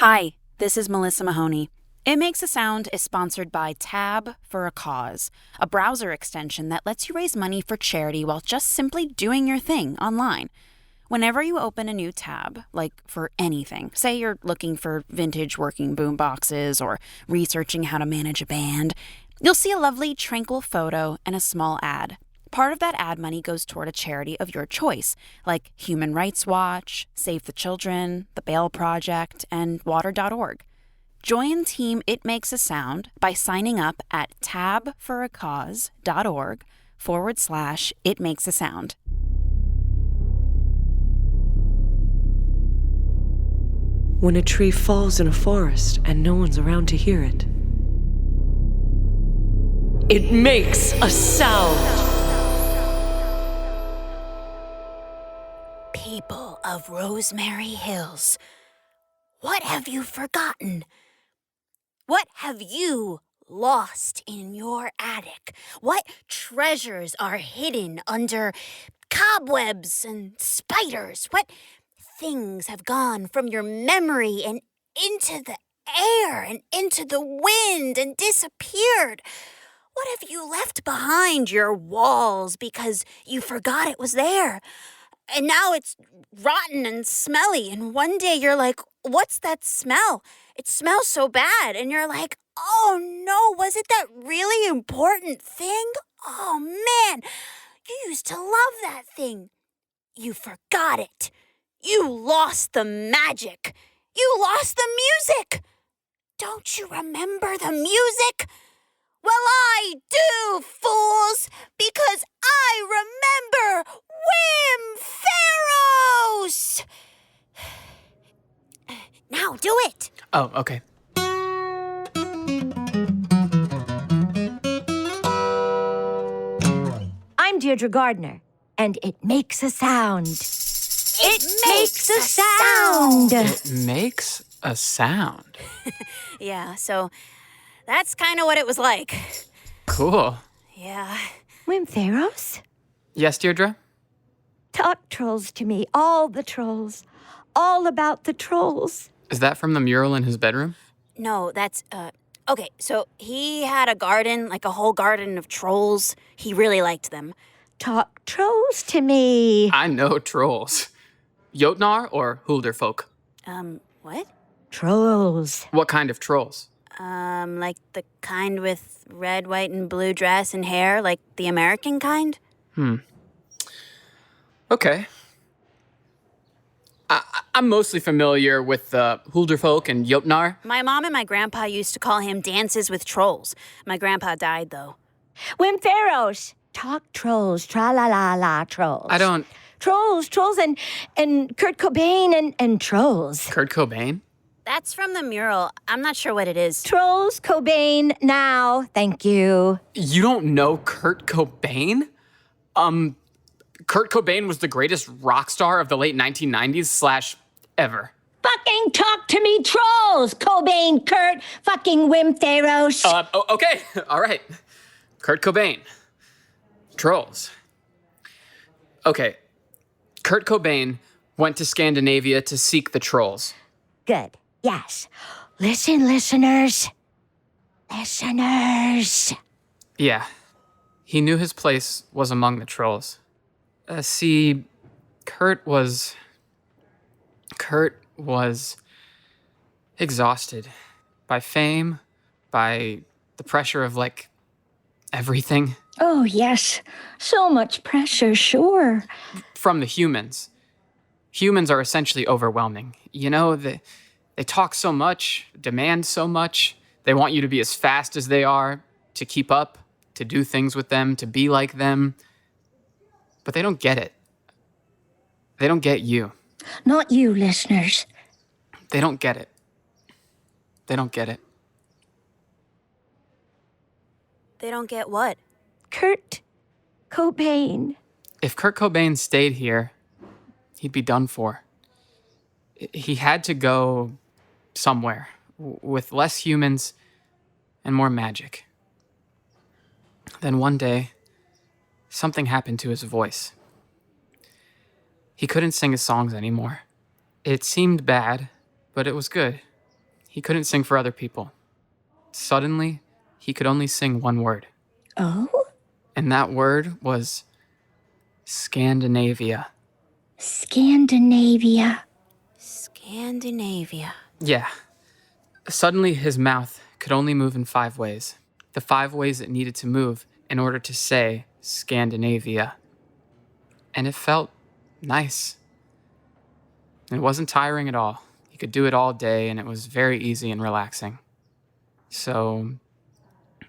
Hi, this is Melissa Mahoney. It Makes a Sound is sponsored by Tab for a Cause, a browser extension that lets you raise money for charity while just simply doing your thing online. Whenever you open a new tab, like for anything, say you're looking for vintage working boomboxes or researching how to manage a band, you'll see a lovely tranquil photo and a small ad. Part of that ad money goes toward a charity of your choice, like Human Rights Watch, Save the Children, the Bail Project, and Water.org. Join Team It Makes a Sound by signing up at tabforacause.org/It Makes a Sound. When a tree falls in a forest and no one's around to hear it, it makes a sound. People of Rosemary Hills, what have you forgotten? What have you lost in your attic? What treasures are hidden under cobwebs and spiders? What things have gone from your memory and into the air and into the wind and disappeared? What have you left behind your walls because you forgot it was there? And now it's rotten and smelly, and one day you're like, what's that smell? It smells so bad, and you're like, oh no, was it that really important thing? Oh man, you used to love that thing. You forgot it. You lost the magic. You lost the music. Don't you remember the music? Well, I do, fools, because I remember Wim Ferros! Now do it! Oh, okay. I'm Deirdre Gardner, and it makes a sound. It makes a sound! It makes a sound. Yeah, so that's kind of what it was like. Cool. Yeah. Wim Ferros? Yes, Deirdre? Talk trolls to me, all the trolls. All about the trolls. Is that from the mural in his bedroom? No, that's, okay, so he had a garden, like a whole garden of trolls. He really liked them. Talk trolls to me. I know trolls. Jotnar or Hulderfolk? What? Trolls. What kind of trolls? Like the kind with red, white, and blue dress and hair, like the American kind? Okay. I'm mostly familiar with Hulderfolk and Jotnar. My mom and my grandpa used to call him Dances with Trolls. My grandpa died, though. Wim Ferros. Talk trolls. Tra-la-la-la trolls. I don't... Trolls and Kurt Cobain and trolls. Kurt Cobain? That's from the mural. I'm not sure what it is. Trolls, Cobain, now. Thank you. You don't know Kurt Cobain? Kurt Cobain was the greatest rock star of the late 1990s / ever. Fucking talk to me, trolls! Cobain, Kurt, fucking Wim Ferros. Okay. All right. Kurt Cobain. Trolls. Okay. Kurt Cobain went to Scandinavia to seek the trolls. Good. Yes. Listen, listeners. Listeners. Yeah. He knew his place was among the trolls. See, Kurt was exhausted by fame, by the pressure of, like, everything. Oh, yes. So much pressure, sure. From the humans. Humans are essentially overwhelming. You know, they talk so much, demand so much. They want you to be as fast as they are, to keep up, to do things with them, to be like them. But they don't get it. They don't get you. Not you, listeners. They don't get it. They don't get it. They don't get what? Kurt Cobain. If Kurt Cobain stayed here, he'd be done for. He had to go somewhere with less humans and more magic. Then one day, something happened to his voice. He couldn't sing his songs anymore. It seemed bad, but it was good. he couldn't sing for other people. Suddenly, he could only sing one word. Oh? And that word was Scandinavia. Scandinavia. Scandinavia. Yeah. Suddenly, his mouth could only move in 5 ways. The 5 ways it needed to move in order to say Scandinavia. And it felt nice. It wasn't tiring at all. He could do it all day, and it was very easy and relaxing. So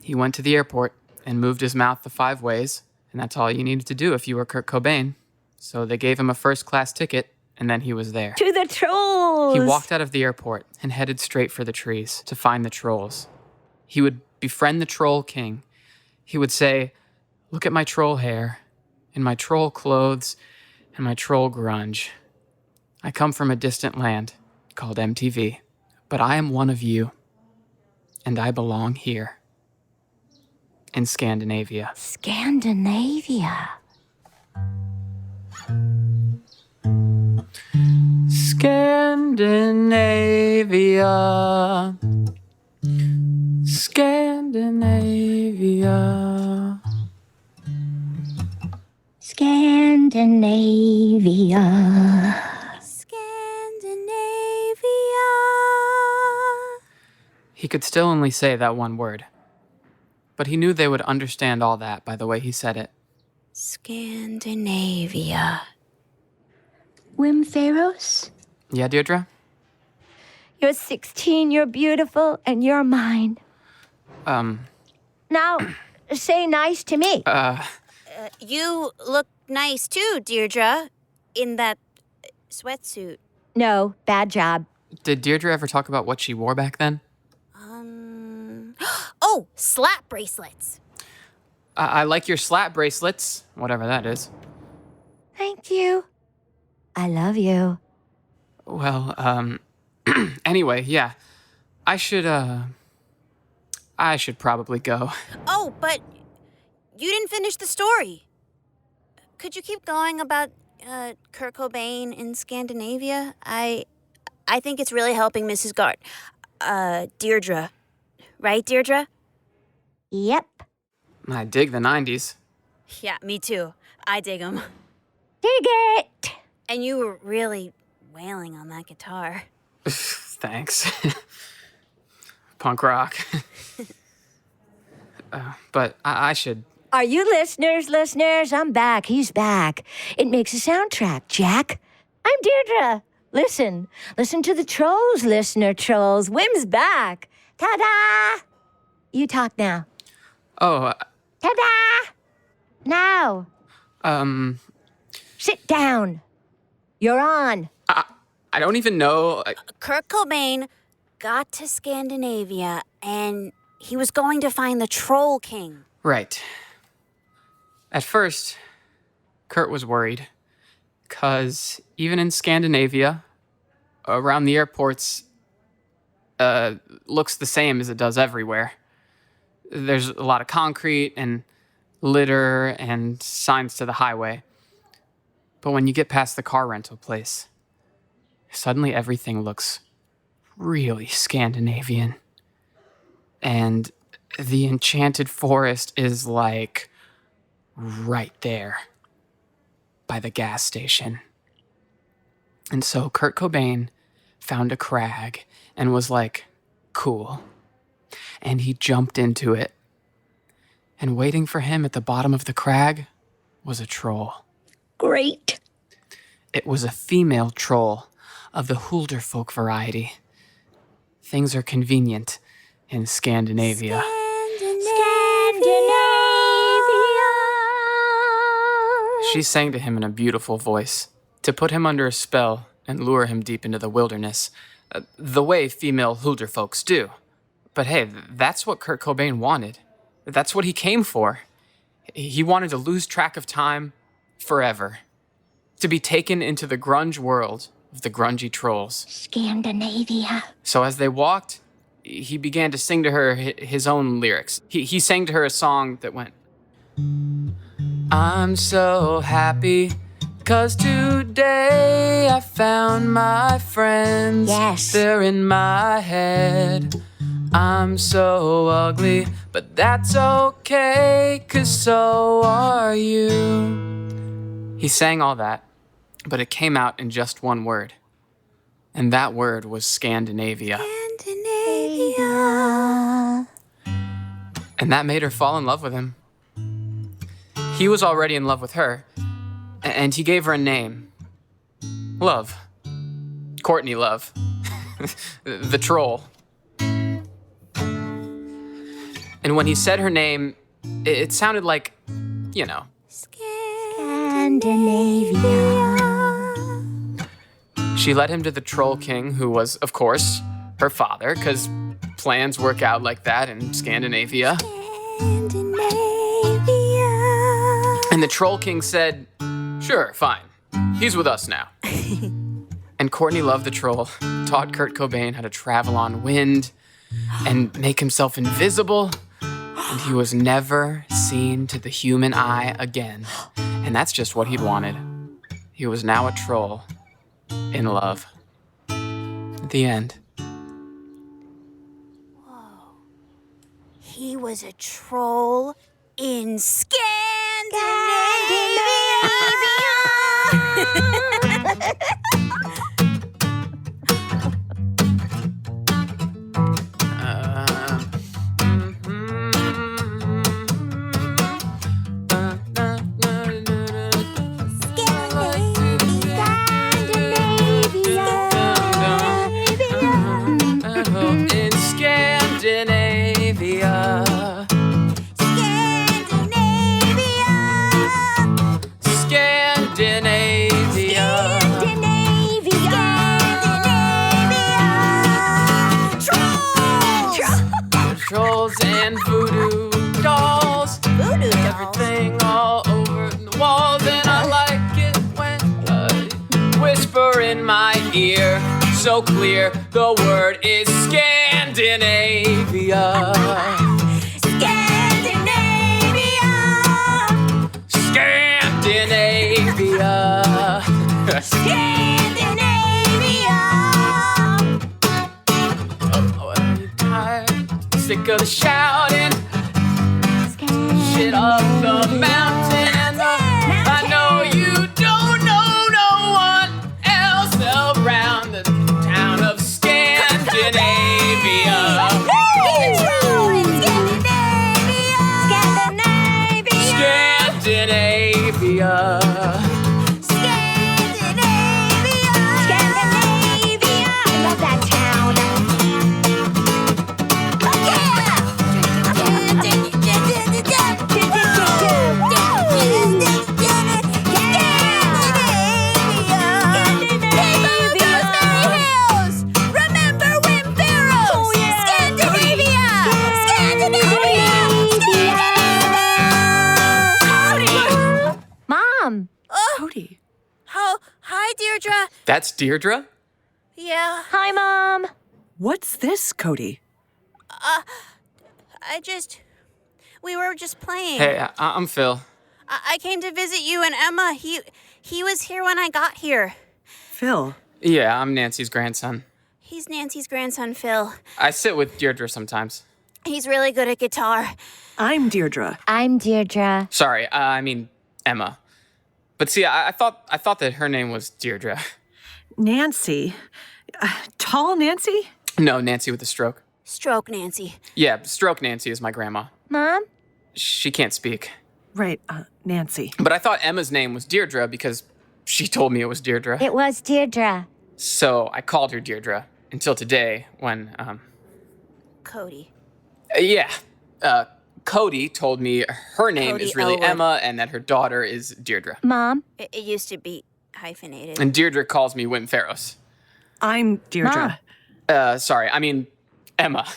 he went to the airport and moved his mouth the 5 ways, and that's all you needed to do if you were Kurt Cobain. So they gave him a first-class ticket, and then he was there. To the trolls! He walked out of the airport and headed straight for the trees to find the trolls. He would befriend the Troll King. He would say, "Look at my troll hair, and my troll clothes, and my troll grunge. I come from a distant land called MTV, but I am one of you, and I belong here in Scandinavia." Scandinavia. Scandinavia. Scandinavia. Scandinavia. Scandinavia. He could still only say that one word, but he knew they would understand all that by the way he said it. Scandinavia. Wim Faros? Yeah, Deirdre? You're 16, you're beautiful, and you're mine. Now, say nice to me. You look nice too, Deirdre, in that sweatsuit. No, bad job. Did Deirdre ever talk about what she wore back then? Oh, slap bracelets. I like your slap bracelets, whatever that is. Thank you. I love you. Well, anyway, yeah. I should probably go. Oh, but you didn't finish the story. Could you keep going about Kurt Cobain in Scandinavia? I think it's really helping Mrs. Deirdre. Right, Deirdre? Yep. I dig the 90s. Yeah, me too. I dig them. Dig it. And you were really wailing on that guitar. Thanks. Punk rock. But I should... Are you listeners? I'm back. He's back. It makes a soundtrack, Jack. I'm Deirdre. Listen to the trolls, listener trolls. Wim's back. Ta-da! You talk now. Oh, Ta-da! Now. Sit down. You're on. I don't even know... Kurt Cobain got to Scandinavia, and he was going to find the Troll King. Right. At first, Kurt was worried, 'cause even in Scandinavia, around the airports, looks the same as it does everywhere. There's a lot of concrete and litter and signs to the highway. But when you get past the car rental place, suddenly everything looks really Scandinavian. And the enchanted forest is like right there by the gas station. And so Kurt Cobain found a crag and was like, cool. And he jumped into it. And waiting for him at the bottom of the crag was a troll. Great. It was a female troll of the Hulderfolk variety. Things are convenient in Scandinavia. She sang to him in a beautiful voice to put him under a spell and lure him deep into the wilderness, the way female Hulderfolks do. But hey, that's what Kurt Cobain wanted. That's what he came for. He wanted to lose track of time forever. To be taken into the grunge world of the grungy trolls. Scandinavia. So as they walked, he began to sing to her his own lyrics. He sang to her a song that went, I'm so happy 'Cause today I found my friends. Yes. They're in my head. I'm so ugly, but that's okay, 'cause so are you. He sang all that, but it came out in just one word. And that word was Scandinavia. Scandinavia. And that made her fall in love with him. He was already in love with her, and he gave her a name. Love. Courtney Love. The troll. And when he said her name, it sounded like, you know. Scandinavia. She led him to the Troll King, who was, of course, her father, because plans work out like that in Scandinavia. And the Troll King said, sure, fine. He's with us now. And Courtney Love the Troll taught Kurt Cobain how to travel on wind and make himself invisible. And he was never seen to the human eye again. And that's just what he'd wanted. He was now a troll in love. The end. He was a troll in Scandinavia. In Scandinavia. Trolls and voodoo dolls. Everything all over the walls. And I like it when whisper in my ear. So clear, the word is Scandinavia. Scandinavia. Scandinavia. Oh, I'm tired, sick of the shouting. Shit up the mountain. I know you don't know no one else around the town of Scandinavia. Scandinavia. Cody. Oh, hi, Deirdre. That's Deirdre? Yeah, Hi, Mom. What's this, Cody? we were just playing. Hey, I'm Phil. I came to visit you and Emma. He was here when I got here. Phil. Yeah, I'm Nancy's grandson. He's Nancy's grandson, Phil. I sit with Deirdre sometimes. He's really good at guitar. I'm Deirdre. I'm Deirdre. Sorry, I mean Emma. But see, I thought that her name was Deirdre. Nancy. Tall Nancy? No, Nancy with a stroke. Stroke Nancy. Yeah, Stroke Nancy is my grandma. Mom? She can't speak. Right, Nancy. But I thought Emma's name was Deirdre because she told me it was Deirdre. It was Deirdre. So I called her Deirdre until today when, Cody. yeah. Cody told me her name Cody is really Elwood. Emma and that her daughter is Deirdre. Mom? It used to be hyphenated. And Deirdre calls me Wim Ferros. I'm Deirdre. Sorry, I mean Emma.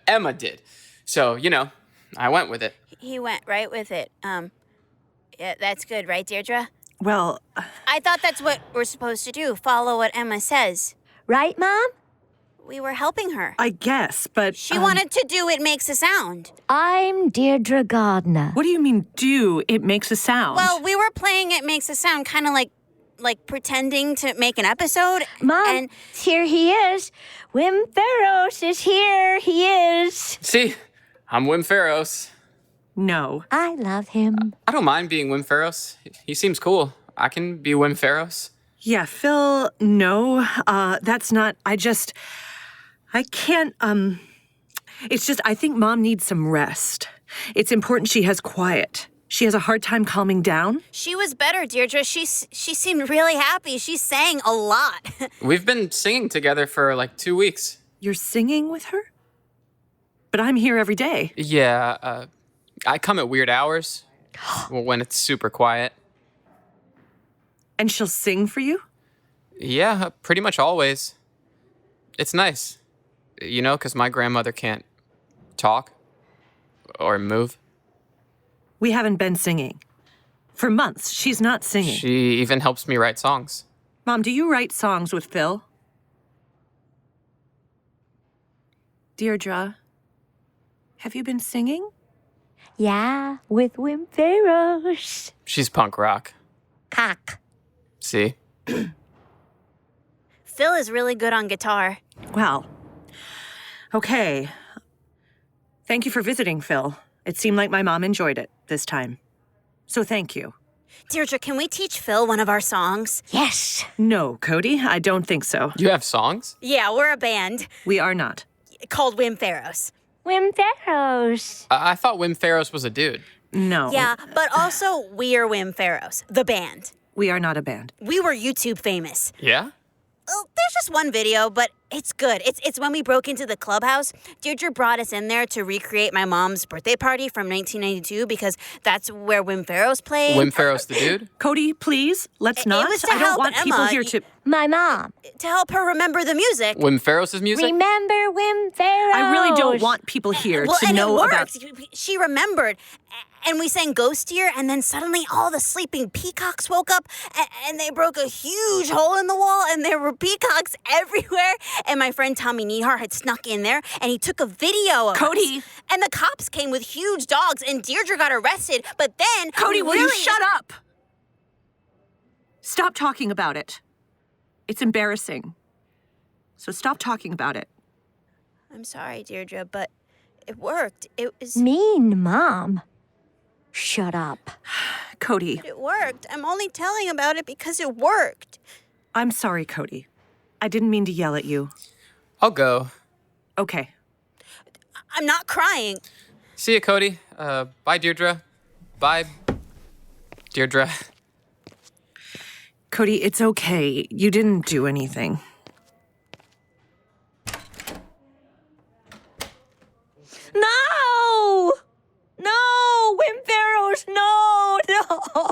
Emma did. So, you know, I went with it. He went right with it. Yeah, that's good, right, Deirdre? Well, I thought that's what we're supposed to do, follow what Emma says. Right, Mom? We were helping her. I guess, but... She wanted to do It Makes a Sound. I'm Deirdre Gardner. What do you mean, do? It makes a sound. Well, we were playing It Makes a Sound, kind of like like, pretending to make an episode. Mom, And here he is. Wim Ferros is here. He is. See, I'm Wim Ferros. No. I love him. I don't mind being Wim Ferros. He seems cool. I can be Wim Ferros. Yeah, Phil, no. That's not, I can't, it's just, I think Mom needs some rest. It's important she has quiet. She has a hard time calming down. she was better, Deirdre. She seemed really happy. She sang a lot. We've been singing together for like 2 weeks. You're singing with her? But I'm here every day. Yeah, I come at weird hours when it's super quiet. And she'll sing for you? Yeah, pretty much always. It's nice, you know, because my grandmother can't talk or move. We haven't been singing. For months, she's not singing. She even helps me write songs. Mom, do you write songs with Phil? Deirdre, have you been singing? Yeah, with Wim Ferros. She's punk rock. Cock. See? Phil is really good on guitar. Well, okay. Thank you for visiting, Phil. It seemed like my mom enjoyed it this time. So thank you. Deirdre, can we teach Phil one of our songs? Yes. No, Cody, I don't think so. You have songs? Yeah, we're a band We are not. called Wim Ferros. Wim Ferros. I thought Wim Ferros was a dude. No. Yeah, but also we're Wim Ferros, the band. We are not a band. We were YouTube famous. Yeah? Well, there's just one video, but it's good. It's when we broke into the clubhouse. Deirdre brought us in there to recreate my mom's birthday party from 1992 because that's where Wim Ferros played. Wim Ferros the dude? Cody, please, let's not. was to I don't help want people Emma. here to... My mom. To help her remember the music. Wim Ferros' music? Remember Wim Ferros. I really don't want people here Well, to and know it about... worked. She remembered. And we sang Ghost Year, and then suddenly all the sleeping peacocks woke up, and they broke a huge hole in the wall, and there were peacocks everywhere. And my friend Tommy Nehar had snuck in there, and he took a video of Cody! us. And the cops came with huge dogs, and Deirdre got arrested, but then... Cody, will you really- shut up? Stop talking about it. It's embarrassing. So stop talking about it. I'm sorry, Deirdre, but it worked. It was... Mean mom. Shut up. Cody, It worked. I'm only telling about it because it worked. I'm sorry, Cody. I didn't mean to yell at you. I'll go. Okay. I'm not crying. See ya, Cody. Bye, Deirdre. Bye, Deirdre. Cody, it's okay. You didn't do anything. No! No! Wim Ferros, no! No!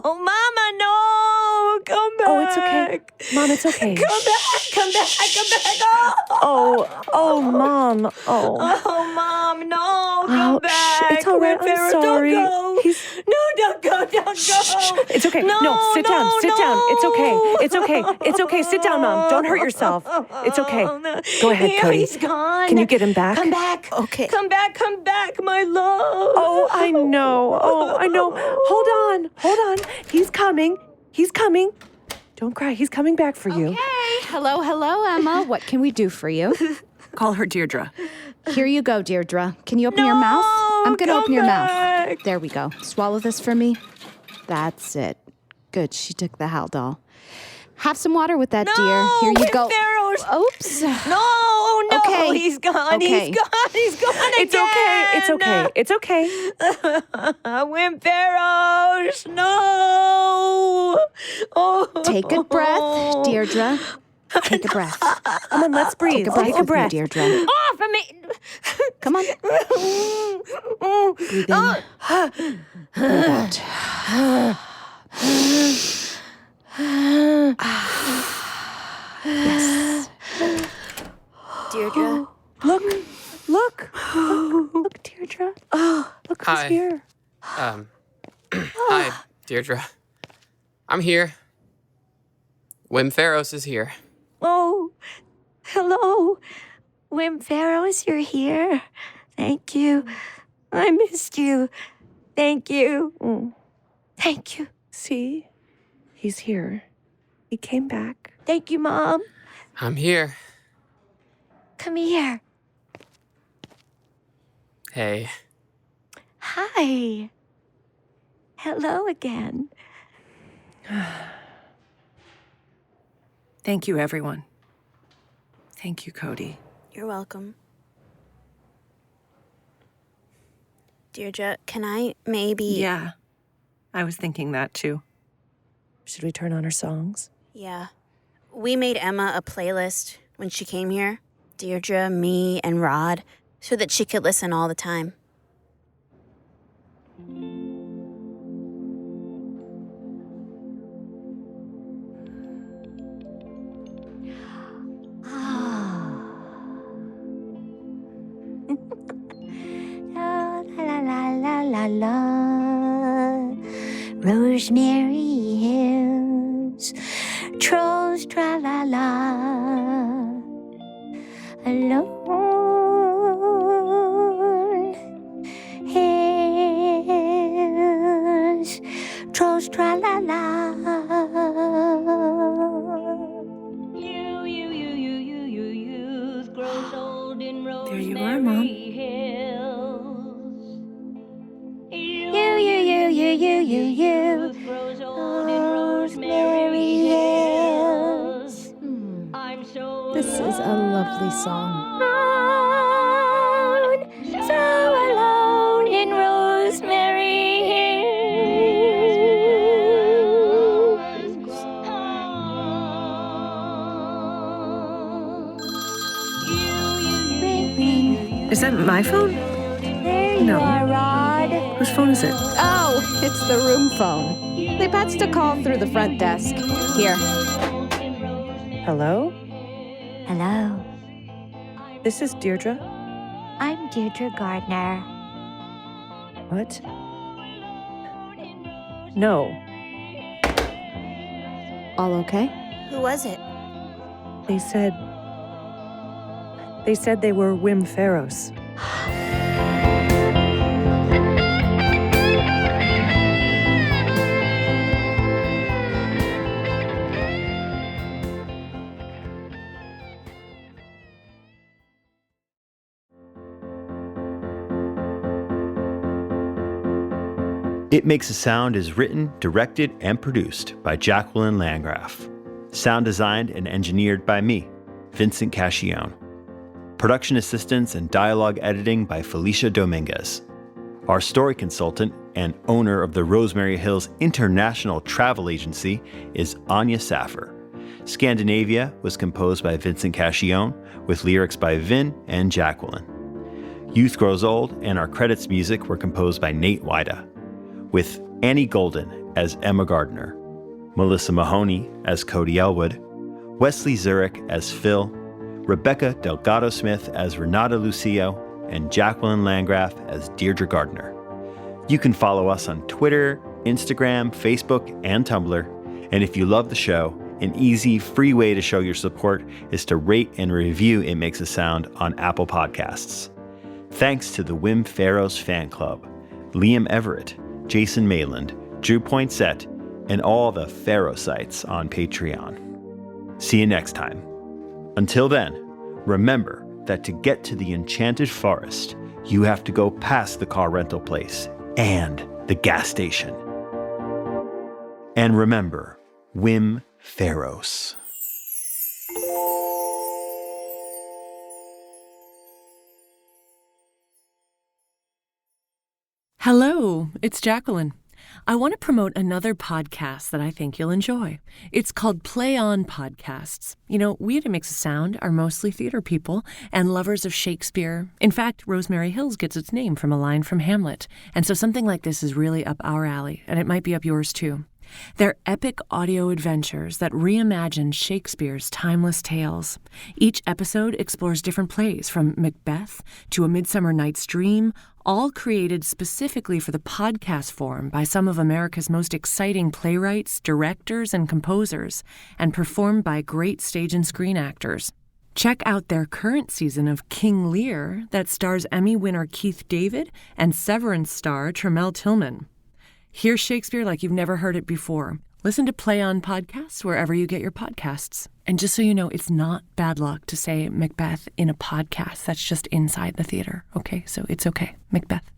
Mama, no! Come back! Oh, it's okay. Mom, it's okay. Come back! Come back! Come back! Oh, Mom. Oh. Oh, Mom, no! Come Oh, back! it's all right. Wim I'm Ferros, sorry. Don't go. He's- No, don't go! Don't go! It's okay. No, sit down. Sit down. It's okay. It's okay. It's okay. Sit down, Mom. Don't hurt yourself. It's okay. Go ahead, Yeah, Cody. He's gone. Can you get him back? Come back. Okay. Come back, my love. Oh, I know. Oh, I know. Hold on. He's coming. Don't cry. He's coming back for you. Hello, Emma. What can we do for you? Call her Deirdre. Here you go, Deirdre. Can you open your mouth? I'm gonna come open your back. mouth. There we go. Swallow this for me. That's it. Good. She took the Haldol. Have some water with that, dear. Here you Wim go. Ferros. Oops. No, Okay. he's gone. Okay. He's gone. He's gone It's again. okay. It's okay. It's okay. Wim Ferros, no. Oh. Take a breath, Deirdre. Take a breath. Come on, let's breathe. Take a with me, breath. Deirdre. Off of me. Come on. Breathe in. Breathe out. Yes. Deirdre. Look, Deirdre. Look who's Hi. here. Hi, Deirdre. I'm here. Wim Ferros is here. Oh, hello. Wim Ferros, you're here. Thank you. I missed you. Thank you. Thank you. See? He's here. He came back. Thank you, Mom. I'm here. Come here. Hey. Hi. Hello again. Thank you, everyone. Thank you, Cody. You're welcome. Deirdre, can I maybe... Yeah, I was thinking that too. Should we turn on our songs? Yeah. We made Emma a playlist when she came here. Deirdre, me, and Rod, so that she could listen all the time. La la la la la la. Rosemary Hills, trolls tra la la. Alone hills, trolls tra la la. There you are, Mom. You. Rosemary Hills. This is a lovely song. So alone in Rosemary Hills. Is that my phone? There you No. are, Rod. Whose phone is it? Oh, it's the room phone. They patched a call through the front desk. Here. Hello? Hello. This is Deirdre. I'm Deirdre Gardner. What? No. All okay? Who was it? They said they were Wim Pharaohs. It Makes a Sound is written, directed, and produced by Jacquelyn Landgraf. Sound designed and engineered by me, Vincent Cacchione. Production assistance and dialogue editing by Felicia Dominguez. Our story consultant and owner of the Rosemary Hills International Travel Agency is Anya Saffer. Scandinavia was composed by Vincent Cacchione with lyrics by Vin and Jacquelyn. Youth Grows Old and our credits music were composed by Nate Weida, with Annie Golden as Emma Gardner, Melissa Mahoney as Cody Elwood, Wesley Zurick as Phil, Rebecca Delgado-Smith as Renata Lucio, and Jacquelyn Landgraf as Deirdre Gardner. You can follow us on Twitter, Instagram, Facebook, and Tumblr. And if you love the show, an easy, free way to show your support is to rate and review It Makes a Sound on Apple Podcasts. Thanks to the Wim Pharaohs fan club, Liam Everett, Jason Mayland, Drew Poinsett, and all the Pharaoh sites on Patreon. See you next time. Until then, remember that to get to the Enchanted Forest, you have to go past the car rental place and the gas station. And remember, Wim Pharaohs. Hello, it's Jacquelyn. I want to promote another podcast that I think you'll enjoy. It's called Play On Podcasts. You know, we at It Makes a Sound are mostly theater people and lovers of Shakespeare. In fact, Rosemary Hills gets its name from a line from Hamlet. And so something like this is really up our alley, and it might be up yours too. They're epic audio adventures that reimagine Shakespeare's timeless tales. Each episode explores different plays, from Macbeth to A Midsummer Night's Dream, all created specifically for the podcast form by some of America's most exciting playwrights, directors, and composers, and performed by great stage and screen actors. Check out their current season of King Lear that stars Emmy winner Keith David and Severance star Tremel Tillman. Hear Shakespeare like you've never heard it before. Listen to Play On Podcasts wherever you get your podcasts. And just so you know, it's not bad luck to say Macbeth in a podcast. That's just inside the theater. Okay, so it's okay. Macbeth.